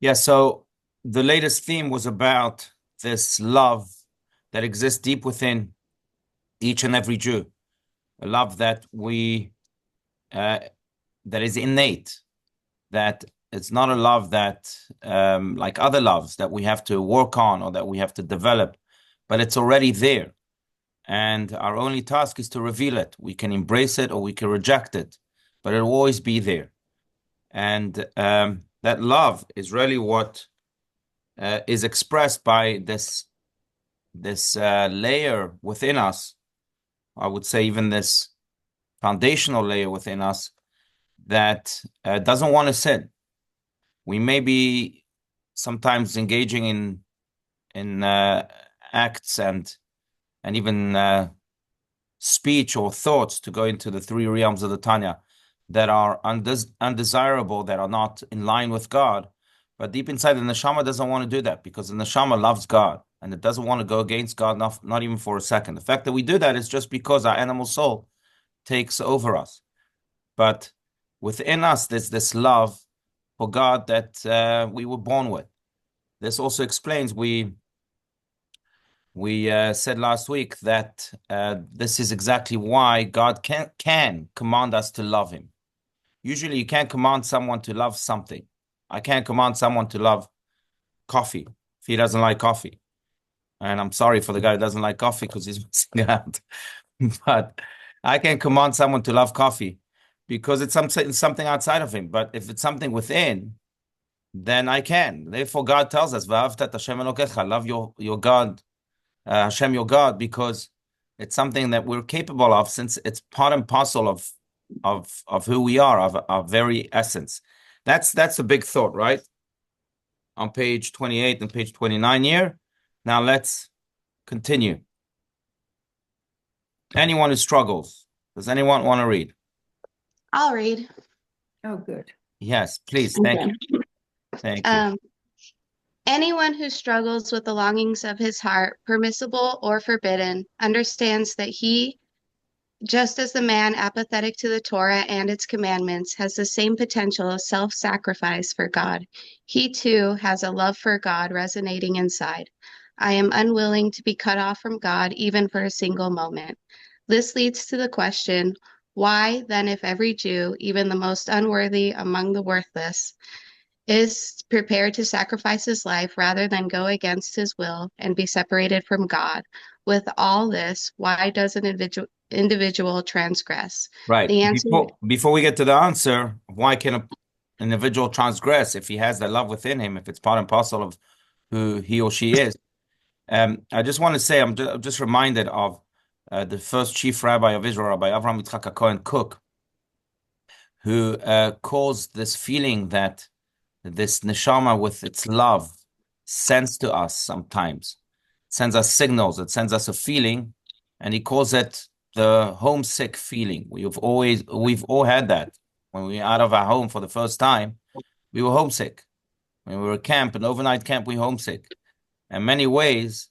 Yeah, so the latest theme was about this love that exists deep within each and every Jew, a love uh, that is innate, that it's not a love that, like other loves, that we have to work on or that we have to develop, but it's already there. And our only task is to reveal it. We can embrace it or we can reject it, but it'll always be there. And that love is really what is expressed by this layer within us. I would say even this foundational layer within us that doesn't want to sin. We may be sometimes engaging in acts and even speech or thoughts, to go into the three realms of the Tanya, that are undesirable, that are not in line with God. But deep inside, the neshama doesn't want to do that, because the neshama loves God and it doesn't want to go against God, not even for a second. The fact that we do that is just because our animal soul takes over us. But within us, there's this love for God that we were born with. This also explains, we said last week that this is exactly why God can command us to love him. Usually you can't command someone to love something. I can't command someone to love coffee if he doesn't like coffee. And I'm sorry for the guy who doesn't like coffee because he's missing out. But I can command someone to love coffee because it's something outside of him. But if it's something within, then I can. Therefore, God tells us, "V'ahavta et Hashem Elokecha," love your God, Hashem your God, because it's something that we're capable of, since it's part and parcel of who we are, of our very essence. That's a big thought, right? On page 28 and page 29 here. Now let's continue. Anyone who struggles, does anyone want to read? I'll read. Oh, good. Yes, please. Thank you. Thank you. Anyone who struggles with the longings of his heart, permissible or forbidden, understands that he, just as the man apathetic to the Torah and its commandments, has the same potential of self-sacrifice for God. He too has a love for God resonating inside. I am unwilling to be cut off from God even for a single moment. This leads to the question, why then, if every Jew, even the most unworthy among the worthless, is prepared to sacrifice his life rather than go against his will and be separated from God, with all this, why does an individual transgress? Right. The answer, Before we get to the answer, why can an individual transgress if he has that love within him, if it's part and parcel of who he or she is? I just want to say, I'm just reminded of the first chief rabbi of Israel, Rabbi Avraham Yitzchak Cohen Cook, who caused this feeling that this neshama with its love sends to us sometimes, sends us signals, it sends us a feeling, and he calls it the homesick feeling. We've all had that. When we were out of our home for the first time, we were homesick. When we were at camp, an overnight camp, we were homesick. In many ways,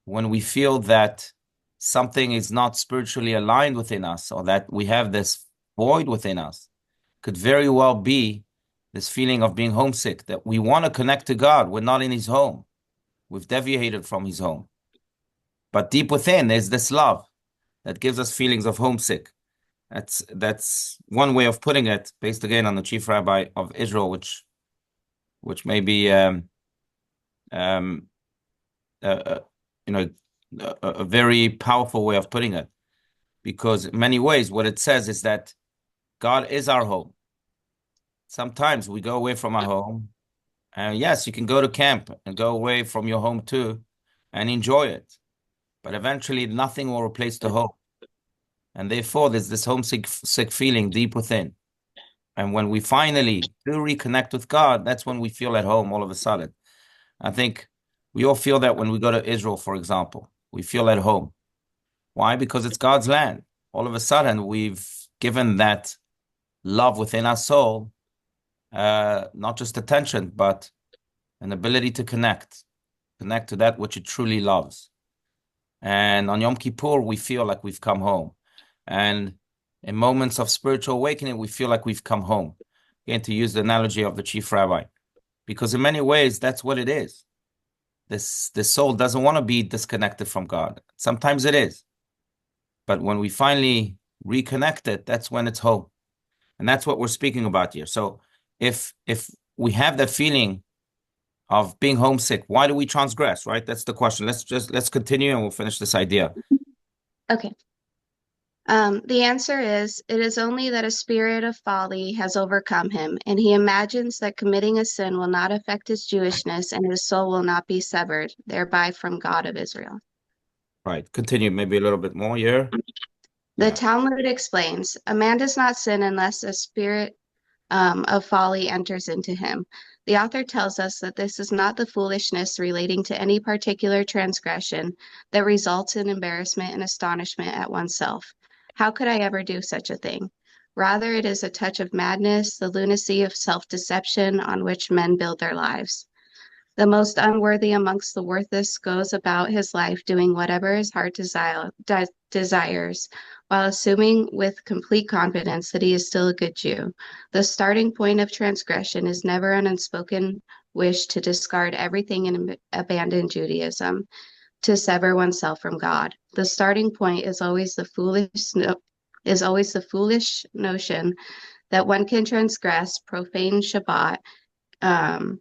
when we feel that something is not spiritually aligned within us, or that we have this void within us, could very well be this feeling of being homesick, that we want to connect to God. We're not in his home. We've deviated from his home. But deep within, there's this love that gives us feelings of homesick. That's one way of putting it, based again on the chief rabbi of Israel, which may be a very powerful way of putting it, because in many ways what it says is that God is our home. Sometimes we go away from our home, and yes, you can go to camp and go away from your home too and enjoy it, but eventually nothing will replace the home, and therefore there's this homesick feeling deep within. And when we finally do reconnect with God, that's when we feel at home all of a sudden. I think we all feel that when we go to Israel, for example, we feel at home. Why? Because it's God's land. All of a sudden, we've given that love within our soul, not just attention, but an ability to connect to that which it truly loves. And on Yom Kippur, we feel like we've come home. And in moments of spiritual awakening, we feel like we've come home. Again, to use the analogy of the chief rabbi, because in many ways that's what it is. This soul doesn't want to be disconnected from God. Sometimes it is, but when we finally reconnect it, that's when it's home, and that's what we're speaking about here. So if we have that feeling of being homesick, why do we transgress? Right? That's the question. Let's continue, and we'll finish this idea. Okay. The answer is, it is only that a spirit of folly has overcome him, and he imagines that committing a sin will not affect his Jewishness and his soul will not be severed thereby from God of Israel. Right. Continue maybe a little bit more here. The Yeah. Talmud explains, a man does not sin unless a spirit of folly enters into him. The author tells us that this is not the foolishness relating to any particular transgression that results in embarrassment and astonishment at oneself. How could I ever do such a thing? Rather, it is a touch of madness, the lunacy of self-deception on which men build their lives. The most unworthy amongst the worthless goes about his life doing whatever his heart desires, while assuming with complete confidence that he is still a good Jew. The starting point of transgression is never an unspoken wish to discard everything and abandon Judaism, to sever oneself from God. The starting point is always the foolish notion that one can transgress, profane Shabbat, um,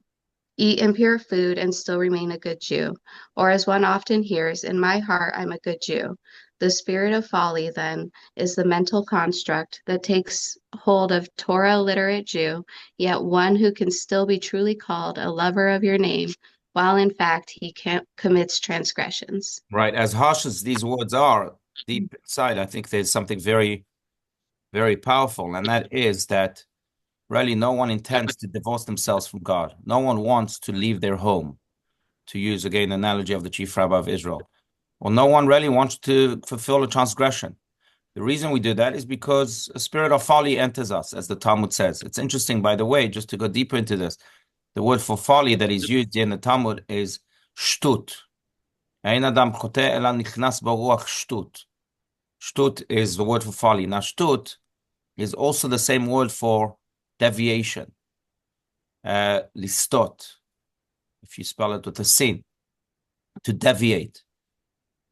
eat impure food and still remain a good Jew. Or as one often hears, in my heart I'm a good Jew. The spirit of folly, then, is the mental construct that takes hold of Torah literate Jew, yet one who can still be truly called a lover of your name, while in fact he commits transgressions. Right. As harsh as these words are, deep inside, I think there's something very, very powerful, and that is that really no one intends to divorce themselves from God. No one wants to leave their home, to use again the analogy of the chief rabbi of Israel. Well, no one really wants to fulfill a transgression. The reason we do that is because a spirit of folly enters us, as the Talmud says. It's interesting, by the way, just to go deeper into this. The word for folly that is used in the Talmud is shtut. Ein adam chote ela nichnas baruach shtut. Shtut is the word for folly. Now, shtut is also the same word for deviation. Listot, if you spell it with a sin, to deviate.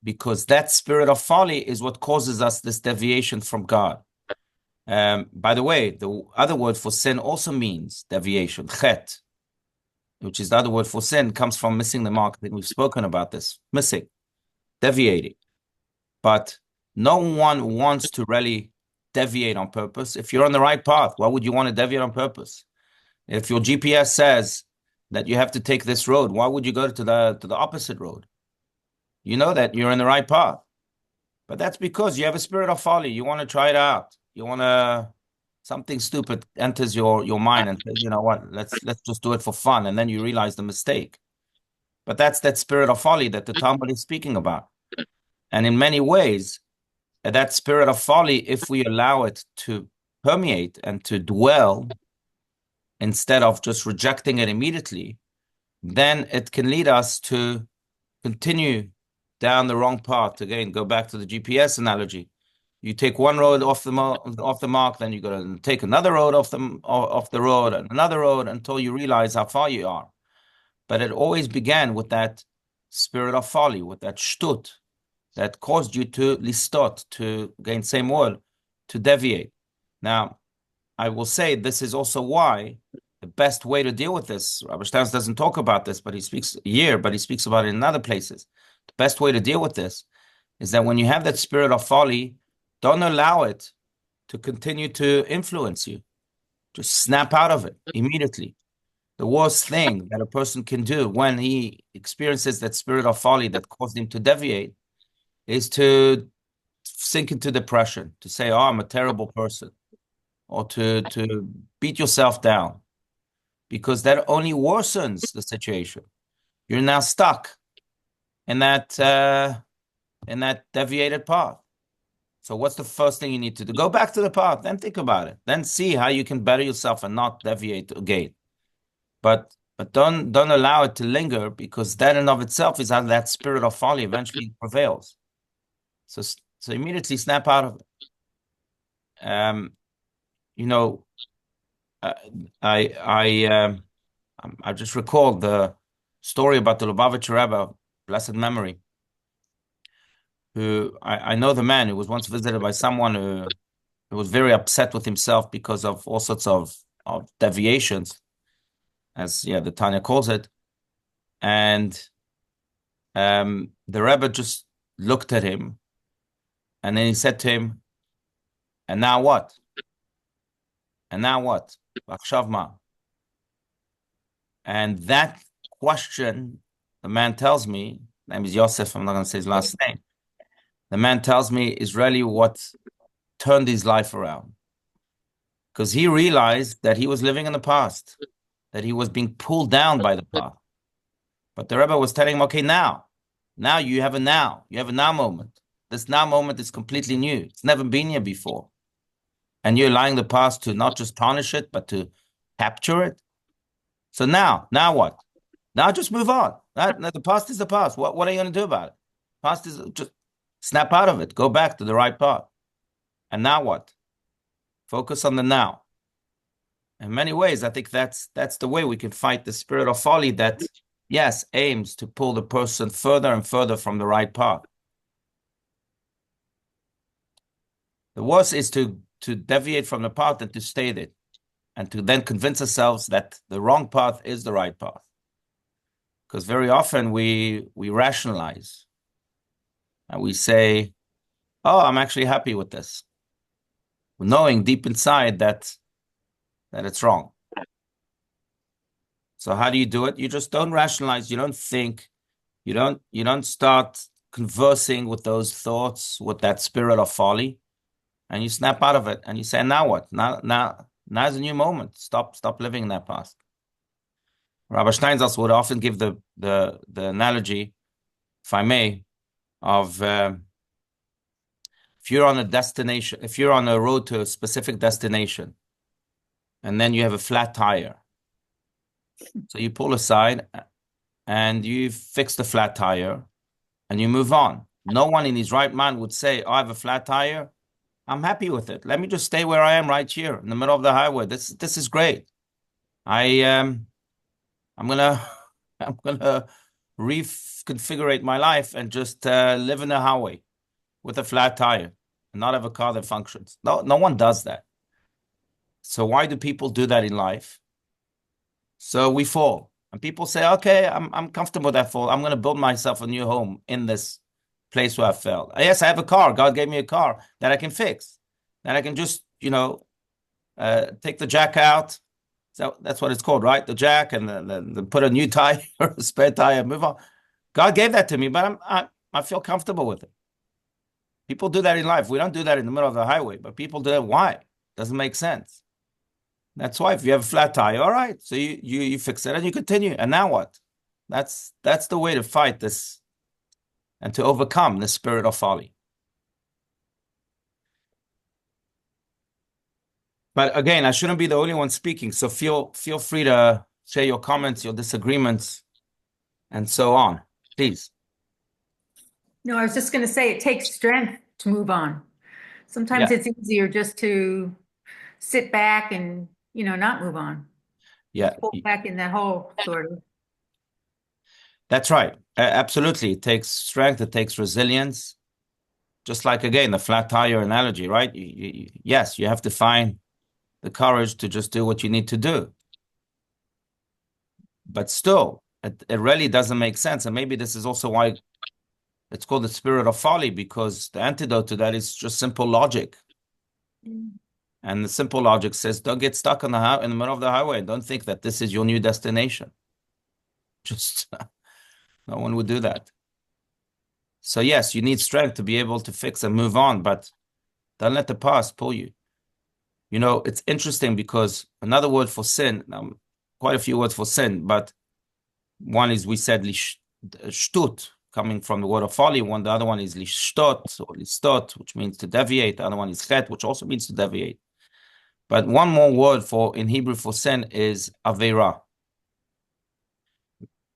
Because that spirit of folly is what causes us this deviation from God. By the way, the other word for sin also means deviation. Chet, which is the other word for sin, comes from missing the mark. I think we've spoken about this. Missing, deviating. But no one wants to really deviate on purpose. If you're on the right path, why would you want to deviate on purpose? If your GPS says that you have to take this road, why would you go to the opposite road? You know that you're in the right path. But that's because you have a spirit of folly. You want to try it out. You want to something stupid enters your mind and says, you know what, let's just do it for fun. And then you realize the mistake. But that's that spirit of folly that the Talmud is speaking about. And in many ways, that spirit of folly, if we allow it to permeate and to dwell instead of just rejecting it immediately, then it can lead us to continue down the wrong path. Again, go back to the GPS analogy. You take one road off the mark, then you got to take another road off the road and another road until you realize how far you are. But it always began with that spirit of folly, with that shtut, that caused you to listot, to again same word, to deviate. Now, I will say this is also why the best way to deal with this, Rabbi Stans doesn't talk about this, but he speaks here, but he speaks about it in other places. The best way to deal with this is that when you have that spirit of folly, don't allow it to continue to influence you. Just snap out of it immediately. The worst thing that a person can do when he experiences that spirit of folly that caused him to deviate is to sink into depression, to say, oh, I'm a terrible person, or to beat yourself down, because that only worsens the situation. You're now stuck in that deviated path. So what's the first thing you need to do? Go back to the path, then think about it. Then see how you can better yourself and not deviate again. But don't allow it to linger, because that in of itself is how that spirit of folly eventually prevails. So immediately snap out of it. You know, I I just recalled the story about the Lubavitcher Rebbe, blessed memory, who I know the man who was once visited by someone who was very upset with himself because of all sorts of deviations, as the Tanya calls it. And the Rebbe just looked at him, and then he said to him, "And now what? And now what? Achshav ma?" And that question, the man tells me, name is Yosef, I'm not going to say his last name. The man tells me is really what turned his life around. Because he realized that he was living in the past, that he was being pulled down by the past. But the Rebbe was telling him, okay, now you have a now. You have a now moment. This now moment is completely new. It's never been here before. And you're allowing the past to not just tarnish it, but to capture it. So now what? Now just move on. The past is the past. What are you going to do about it? Past is just snap out of it. Go back to the right path. And now what? Focus on the now. In many ways, I think that's the way we can fight the spirit of folly that, yes, aims to pull the person further and further from the right path. The worst is to deviate from the path and to stay there, and to then convince ourselves that the wrong path is the right path. Because very often we rationalize and we say, oh, I'm actually happy with this, knowing deep inside that it's wrong. So how do you do it? You just don't rationalize. You don't think. You don't start conversing with those thoughts, with that spirit of folly, and you snap out of it and you say, now what? Now's a new moment. Stop living in that past. Rabbi Steinsaltz would often give the analogy, if I may, of if you're on a destination, if you're on a road to a specific destination, and then you have a flat tire. So you pull aside and you fix the flat tire and you move on. No one in his right mind would say, oh, I have a flat tire. I'm happy with it. Let me just stay where I am right here in the middle of the highway. This is great. I'm gonna reconfigure my life and just live in the highway with a flat tire and not have a car that functions. No one does that. So why do people do that in life? So we fall. And people say, okay, I'm comfortable with that fall. I'm going to build myself a new home in this place where I fell. Yes, I have a car. God gave me a car that I can fix, that I can just, take the jack out. So that's what it's called, right? The jack, and the put a new tire or a spare tire, move on. God gave that to me, but I feel comfortable with it. People do that in life. We don't do that in the middle of the highway, but people do that. Why? Doesn't make sense. That's why if you have a flat tire, all right, so you fix it and you continue. And now what? That's the way to fight this and to overcome the spirit of folly. But again, I shouldn't be the only one speaking, so feel free to share your comments, your disagreements, and so on. Please. No, I was just going to say it takes strength to move on. Sometimes it's easier just to sit back and, not move on. Yeah. Pull back in that hole, sort of. That's right. Absolutely. It takes strength. It takes resilience. Just like, again, the flat tire analogy, right? Yes, you have to find the courage to just do what you need to do. But still, it really doesn't make sense. And maybe this is also why it's called the spirit of folly, because the antidote to that is just simple logic. And the simple logic says, don't get stuck in the middle of the highway. Don't think that this is your new destination. Just no one would do that. So yes, you need strength to be able to fix and move on, but don't let the past pull you. It's interesting because another word for sin, quite a few words for sin, but one is, we said, shtut, coming from the word of folly. The other one is lishtot or listot, which means to deviate. The other one is chet, which also means to deviate. But one more word in Hebrew for sin is avera.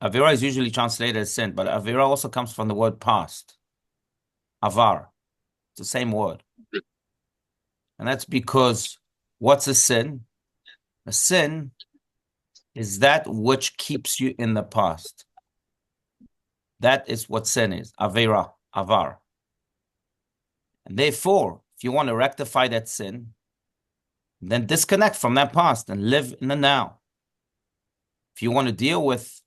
Avera is usually translated as sin, but avera also comes from the word past. Avar. It's the same word. And that's because what's a sin? A sin is that which keeps you in the past. That is what sin is, avera, avar. And therefore, if you want to rectify that sin, then disconnect from that past and live in the now. If you want to deal with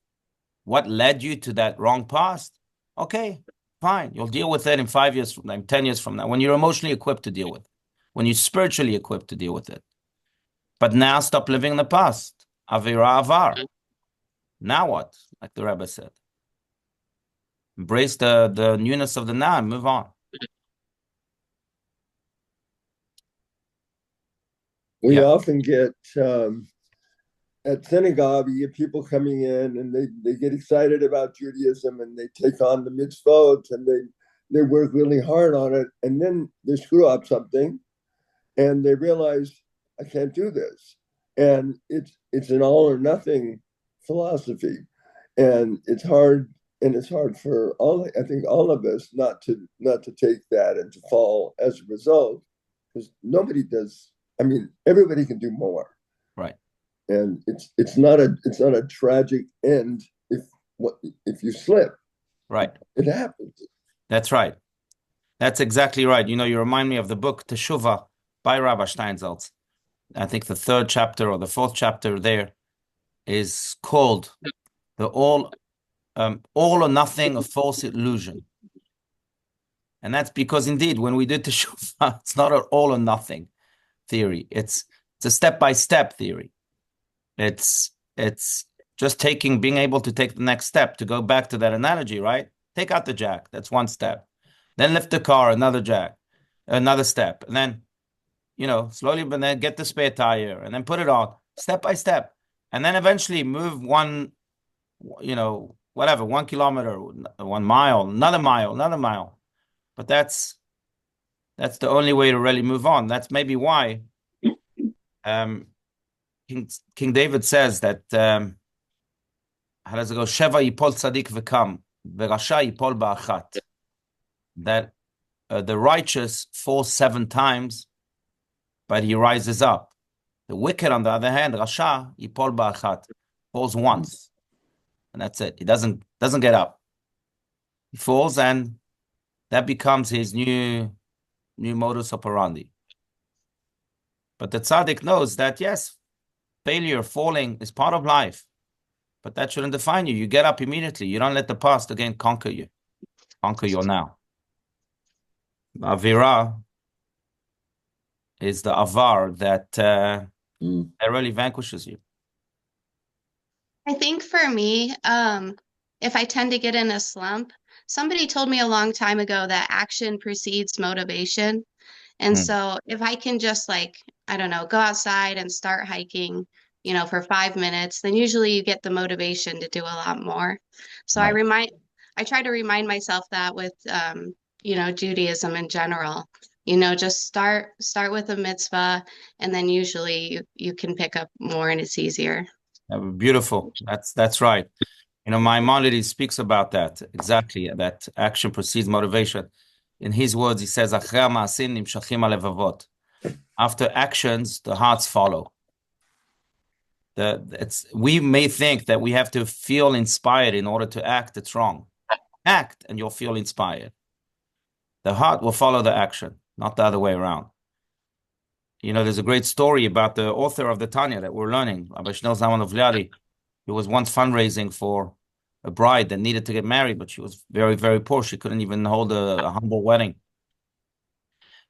what led you to that wrong past, okay, fine. You'll deal with it in 5 years from now, 10 years from now, when you're emotionally equipped to deal with it, when you're spiritually equipped to deal with it. But now stop living in the past. Avira avar. Now what? Like the Rebbe said. Embrace the newness of the now and move on. We Yeah. often get at synagogue, you get people coming in and they get excited about Judaism and they take on the mitzvot and they work really hard on it. And then they screw up something and they realize, I can't do this. And it's an all or nothing philosophy. And it's hard for I think all of us not to take that and to fall as a result, because nobody does. I mean, everybody can do more. Right. And it's not a tragic end if you slip. Right. It happens. That's right. That's exactly right. You know, you remind me of the book Teshuvah by Rabbi Steinsaltz. I think the 3rd chapter or the 4th chapter there is called the all or nothing, a false illusion. And that's because indeed, when we did Teshuvah, it's not an all or nothing theory. It's a step-by-step theory. It's just being able to take the next step. To go back to that analogy, right? Take out the jack. That's one step. Then lift the car, another jack, another step. And then, slowly, but then get the spare tire and then put it on step by step. And then eventually move 1 kilometer, 1 mile, another mile. But that's the only way to really move on. That's maybe why King David says that, how does it go? Sheva yipol tzadik v'kam, v'rasha yipol ba'achat. That the righteous falls 7 times, but he rises up. The wicked, on the other hand, rasha yipol ba'achat, falls once, and that's it. He doesn't get up. He falls, and that becomes his new modus operandi. But the tzaddik knows that, yes, failure, falling is part of life, but that shouldn't define you. You get up immediately. You don't let the past again conquer you. Conquer your now. Avira is the avar that really vanquishes you. I think for me, if I tend to get in a slump, somebody told me a long time ago that action precedes motivation. And so if I can just I don't know, go outside and start hiking, for 5 minutes, then usually you get the motivation to do a lot more. So Right. I try to remind myself that with, Judaism in general, just start with a mitzvah, and then usually you can pick up more and it's easier. Beautiful. That's right. Maimonides speaks about that exactly. That action precedes motivation. In his words, he says, after actions, the hearts follow. We may think that we have to feel inspired in order to act. It's wrong. Act and you'll feel inspired. The heart will follow the action, not the other way around. There's a great story about the author of the Tanya that we're learning, Rabbi Shneur Zalman of Liadi. He was once fundraising for a bride that needed to get married, but she was very, very poor. She couldn't even hold a humble wedding.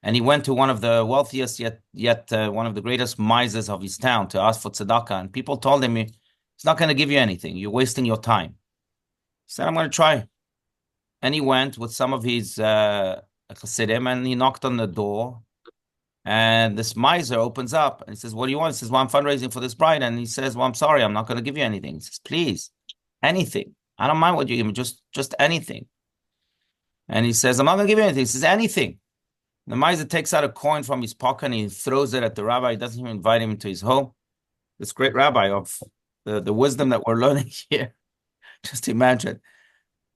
And he went to one of the wealthiest, yet one of the greatest misers of his town to ask for tzedakah. And people told him, he's not going to give you anything. You're wasting your time. He said, I'm going to try. And he went with some of his chassidim, and he knocked on the door. And this miser opens up and he says, what do you want? He says, well, I'm fundraising for this bride. And he says, well, I'm sorry, I'm not going to give you anything. He says, please, anything. I don't mind what you give me, just anything. And he says, I'm not going to give you anything. He says, anything. The miser takes out a coin from his pocket and he throws it at the rabbi. He doesn't even invite him into his home. This great rabbi of the wisdom that we're learning here. Just imagine.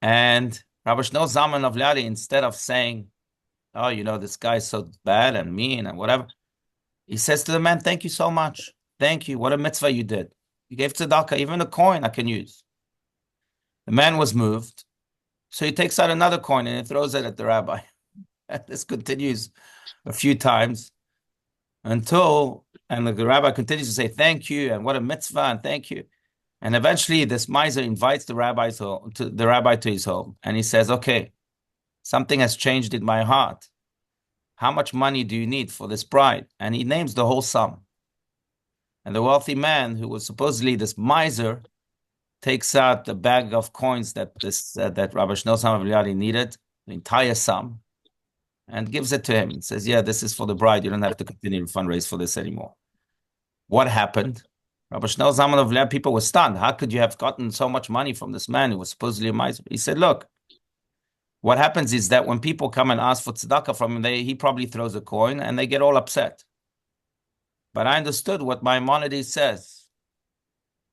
And Rabbi Shneur Zalman of Liadi, instead of saying, oh, this guy's so bad and mean and whatever, he says to the man, thank you so much. Thank you. What a mitzvah you did. He gave tzedakah, even a coin I can use. The man was moved. So he takes out another coin and he throws it at the rabbi. And this continues a few times and the rabbi continues to say, thank you, and what a mitzvah, and thank you. And eventually this miser invites the rabbi to his home. And he says, okay, something has changed in my heart. How much money do you need for this bride? And he names the whole sum. And the wealthy man, who was supposedly this miser, takes out the bag of coins that Rabbi Shneur Zalman of Liadi needed, the entire sum, and gives it to him and says, yeah, this is for the bride. You don't have to continue to fundraise for this anymore. What happened? Rabbi Shneur Zalman of Liadi, people were stunned. How could you have gotten so much money from this man who was supposedly a miser? He said, look, what happens is that when people come and ask for tzedakah from him, he probably throws a coin and they get all upset. But I understood what Maimonides says,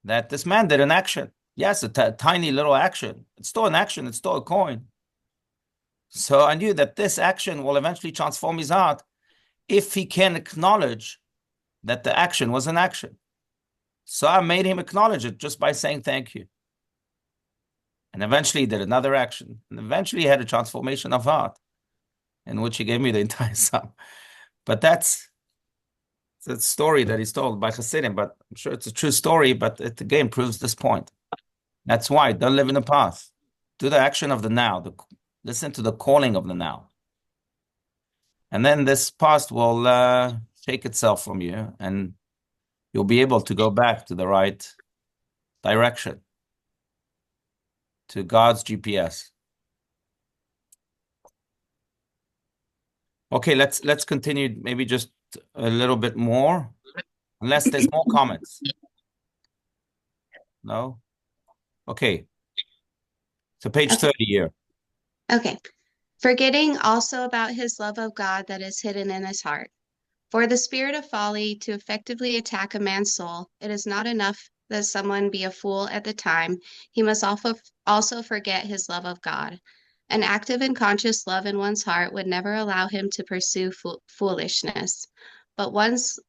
that this man did an action. Yes, a tiny little action. It's still an action. It's still a coin. So I knew that this action will eventually transform his heart if he can acknowledge that the action was an action. So I made him acknowledge it just by saying thank you. And eventually he did another action. And eventually he had a transformation of heart in which he gave me the entire sum. But that's a story that is told by Hasidim, but I'm sure it's a true story, but it again proves this point. That's why don't live in the past. Do the action of the now. Listen to the calling of the now. And then this past will shake itself from you and you'll be able to go back to the right direction, to God's GPS. Okay, let's continue maybe just a little bit more, unless there's more comments. No? Okay. So page 30 here. Okay. Forgetting also about his love of God that is hidden in his heart. For the spirit of folly to effectively attack a man's soul, it is not enough that someone be a fool at the time. He must also forget his love of God. An active and conscious love in one's heart would never allow him to pursue foolishness. But once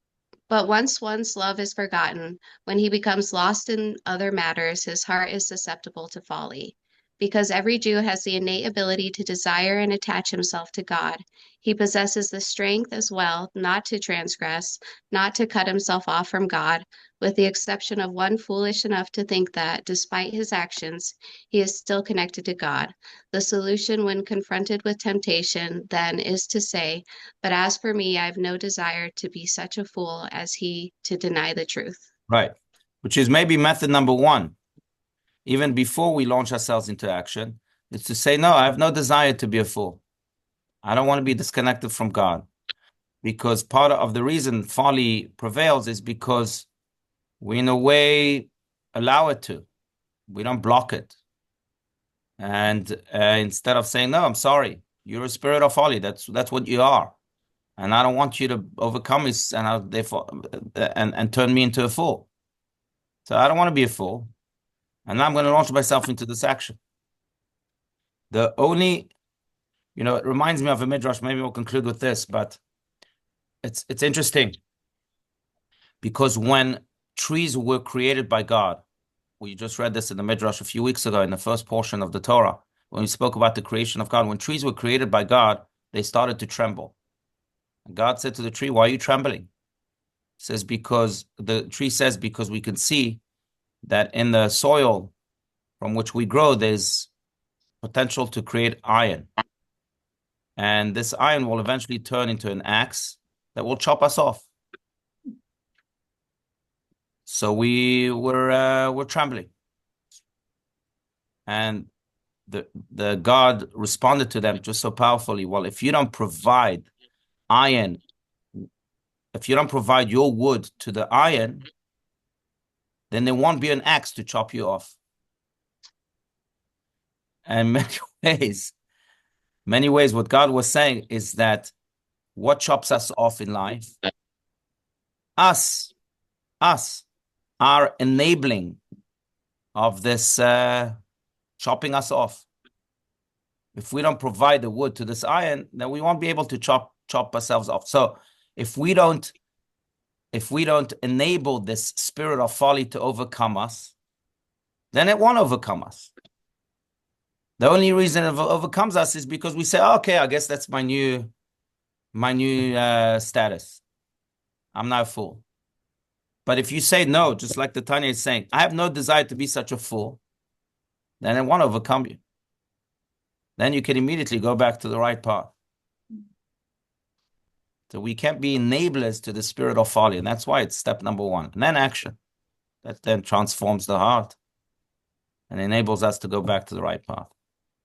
one's love is forgotten, when he becomes lost in other matters, his heart is susceptible to folly. Because every Jew has the innate ability to desire and attach himself to God, he possesses the strength as well not to transgress, not to cut himself off from God, with the exception of one foolish enough to think that, despite his actions, he is still connected to God. The solution when confronted with temptation, then, is to say, but as for me, I have no desire to be such a fool as he to deny the truth. Right. Which is maybe method number one. Even before we launch ourselves into action, is to say, no, I have no desire to be a fool. I don't want to be disconnected from God. Because part of the reason folly prevails is because we, in a way, allow it to. We don't block it. And instead of saying, no, I'm sorry, you're a spirit of folly. That's what you are. And I don't want you to overcome it and therefore and turn me into a fool. So I don't want to be a fool. And now I'm going to launch myself into this action. The only, it reminds me of a midrash. Maybe we'll conclude with this, but it's interesting because when trees were created by God, we just read this in the midrash a few weeks ago in the first portion of the Torah, when we spoke about the creation of God. When trees were created by God, they started to tremble. And God said to the tree, why are you trembling? Because we can see that in the soil from which we grow, there's potential to create iron. And this iron will eventually turn into an axe that will chop us off. So we were trembling. And the God responded to them just so powerfully. Well, if you don't provide iron, if you don't provide your wood to the iron, then there won't be an axe to chop you off. And many ways, what God was saying is that what chops us off in life, us are enabling of this chopping us off. If we don't provide the wood to this iron, then we won't be able to chop ourselves off. So if we don't if we don't enable this spirit of folly to overcome us, then it won't overcome us. The only reason it overcomes us is because we say, oh, okay, I guess that's my new status. I'm not a fool. But if you say no, just like the Tanya is saying, I have no desire to be such a fool, then it won't overcome you. Then you can immediately go back to the right path. So we can't be enablers to the spirit of folly. And that's why it's step number one. And then action. That then transforms the heart and enables us to go back to the right path.